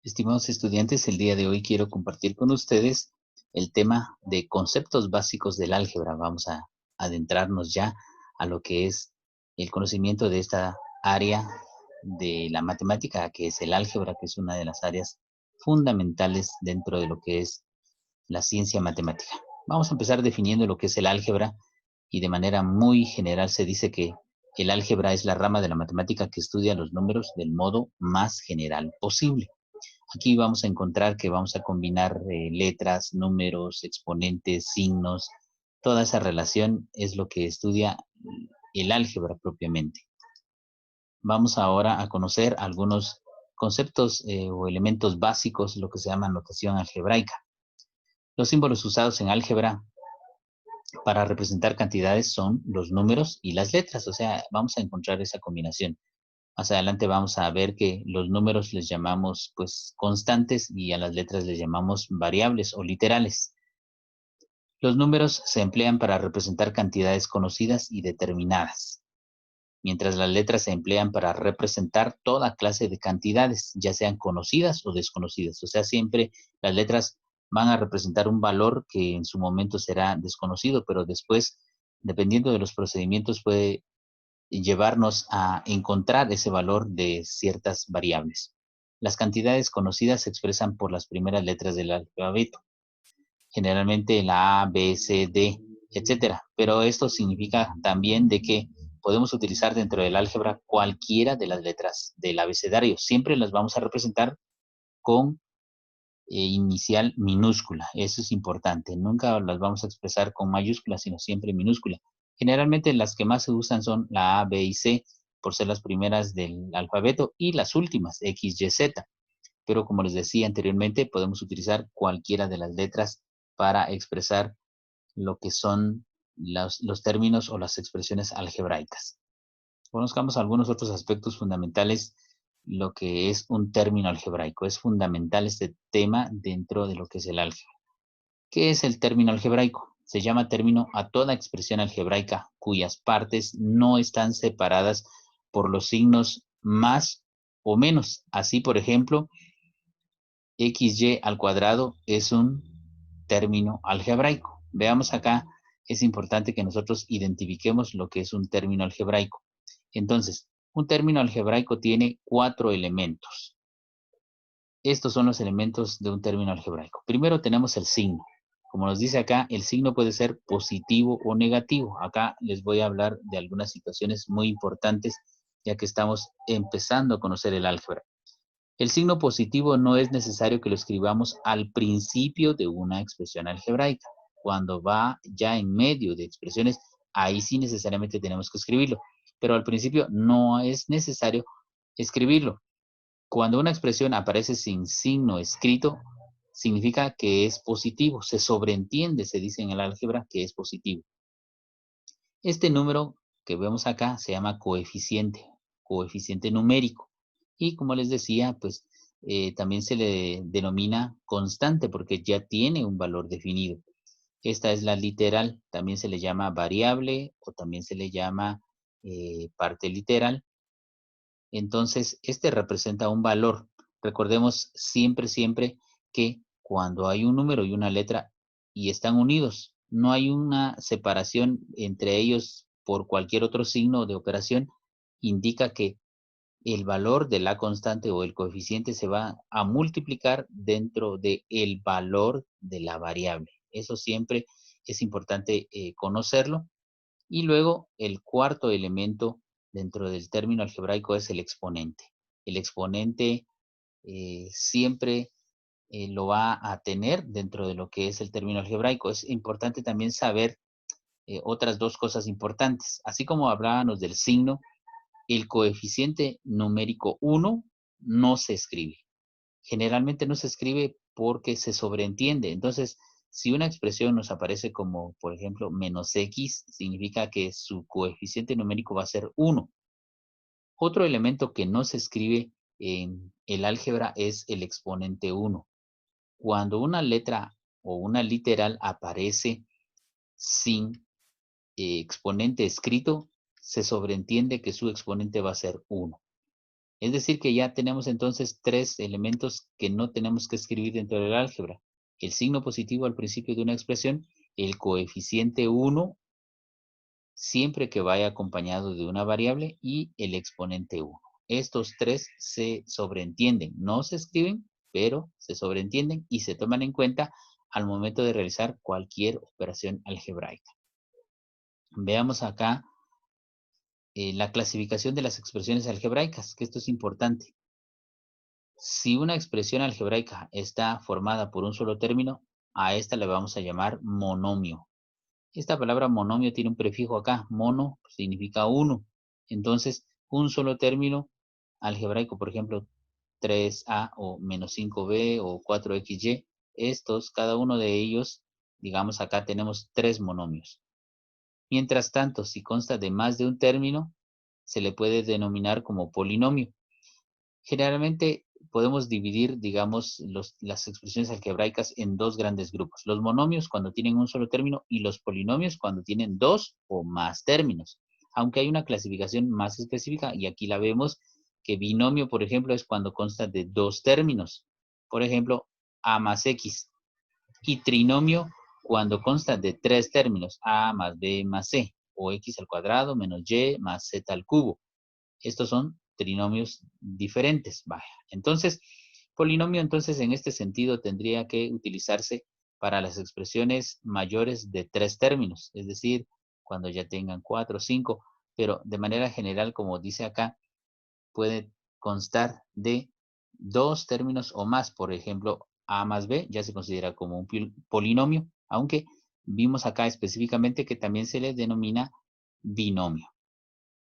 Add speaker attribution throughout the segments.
Speaker 1: Estimados estudiantes, el día de hoy quiero compartir con ustedes el tema de conceptos básicos del álgebra. Vamos a adentrarnos ya a lo que es el conocimiento de esta área de la matemática, que es el álgebra, que es una de las áreas fundamentales dentro de lo que es la ciencia matemática. Vamos a empezar definiendo lo que es el álgebra y de manera muy general se dice que el álgebra es la rama de la matemática que estudia los números del modo más general posible. Aquí vamos a encontrar que vamos a combinar letras, números, exponentes, signos. Toda esa relación es lo que estudia el álgebra propiamente. Vamos ahora a conocer algunos conceptos o elementos básicos, lo que se llama notación algebraica. Los símbolos usados en álgebra para representar cantidades son los números y las letras, o sea, vamos a encontrar esa combinación. Más adelante vamos a ver que los números les llamamos pues constantes y a las letras les llamamos variables o literales. Los números se emplean para representar cantidades conocidas y determinadas, mientras las letras se emplean para representar toda clase de cantidades, ya sean conocidas o desconocidas. O sea, siempre las letras van a representar un valor que en su momento será desconocido, pero después, dependiendo de los procedimientos, puede llevarnos a encontrar ese valor de ciertas variables. Las cantidades conocidas se expresan por las primeras letras del alfabeto, generalmente la A, B, C, D, etcétera. Pero esto significa también de que podemos utilizar dentro del álgebra cualquiera de las letras del abecedario. Siempre las vamos a representar con inicial minúscula. Eso es importante. Nunca las vamos a expresar con mayúscula, sino siempre minúscula. Generalmente las que más se usan son la A, B y C, por ser las primeras del alfabeto, y las últimas, X, Y, Z. Pero como les decía anteriormente, podemos utilizar cualquiera de las letras para expresar lo que son los términos o las expresiones algebraicas. Conozcamos algunos otros aspectos fundamentales, lo que es un término algebraico. Es fundamental este tema dentro de lo que es el álgebra. ¿Qué es el término algebraico? Se llama término a toda expresión algebraica cuyas partes no están separadas por los signos más o menos. Así, por ejemplo, XY al cuadrado es un término algebraico. Veamos acá, es importante que nosotros identifiquemos lo que es un término algebraico. Entonces, un término algebraico tiene 4 elementos. Estos son los elementos de un término algebraico. Primero tenemos el signo. Como nos dice acá, el signo puede ser positivo o negativo. Acá les voy a hablar de algunas situaciones muy importantes, ya que estamos empezando a conocer el álgebra. El signo positivo no es necesario que lo escribamos al principio de una expresión algebraica. Cuando va ya en medio de expresiones, ahí sí necesariamente tenemos que escribirlo. Pero al principio no es necesario escribirlo. Cuando una expresión aparece sin signo escrito, significa que es positivo. Se sobreentiende, se dice en el álgebra, que es positivo. Este número que vemos acá se llama coeficiente numérico. Y como les decía, pues también se le denomina constante porque ya tiene un valor definido. Esta es la literal, también se le llama variable o también se le llama parte literal. Entonces, este representa un valor. Recordemos siempre, siempre que cuando hay un número y una letra y están unidos, no hay una separación entre ellos por cualquier otro signo de operación, indica que el valor de la constante o el coeficiente se va a multiplicar dentro del valor de la variable. Eso siempre es importante conocerlo. Y luego el cuarto elemento dentro del término algebraico es el exponente. El exponente siempre lo va a tener dentro de lo que es el término algebraico. Es importante también saber otras dos cosas importantes. Así como hablábamos del signo, el coeficiente numérico 1 no se escribe. Generalmente no se escribe porque se sobreentiende. Entonces, si una expresión nos aparece como, por ejemplo, menos x, significa que su coeficiente numérico va a ser 1. Otro elemento que no se escribe en el álgebra es el exponente 1. Cuando una letra o una literal aparece sin exponente escrito, se sobreentiende que su exponente va a ser 1. Es decir, que ya tenemos entonces 3 elementos que no tenemos que escribir dentro del álgebra. El signo positivo al principio de una expresión, el coeficiente 1 siempre que vaya acompañado de una variable y el exponente 1. Estos 3 se sobreentienden, no se escriben, pero se sobreentienden y se toman en cuenta al momento de realizar cualquier operación algebraica. Veamos acá la clasificación de las expresiones algebraicas, que esto es importante. Si una expresión algebraica está formada por un solo término, a esta le vamos a llamar monomio. Esta palabra monomio tiene un prefijo acá, mono significa uno. Entonces, un solo término algebraico, por ejemplo, 3a o menos 5b o 4xy, estos, cada uno de ellos, digamos acá tenemos 3 monomios. Mientras tanto, si consta de más de un término, se le puede denominar como polinomio. Generalmente podemos dividir, digamos, las expresiones algebraicas en dos grandes grupos. Los monomios cuando tienen un solo término y los polinomios cuando tienen dos o más términos. Aunque hay una clasificación más específica y aquí la vemos que binomio, por ejemplo, es cuando consta de dos términos. Por ejemplo, a más x. Y trinomio cuando consta de tres términos, a más b más c, o x al cuadrado menos y más z al cubo. Estos son trinomios diferentes. Vaya. Entonces, polinomio entonces en este sentido tendría que utilizarse para las expresiones mayores de tres términos, es decir, cuando ya tengan 4 o 5, pero de manera general, como dice acá, puede constar de dos términos o más. Por ejemplo, a más b ya se considera como un polinomio, aunque vimos acá específicamente que también se le denomina binomio.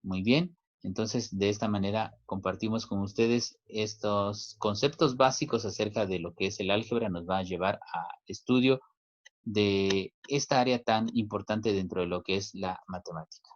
Speaker 1: Muy bien, entonces de esta manera compartimos con ustedes estos conceptos básicos acerca de lo que es el álgebra. Nos va a llevar a estudio de esta área tan importante dentro de lo que es la matemática.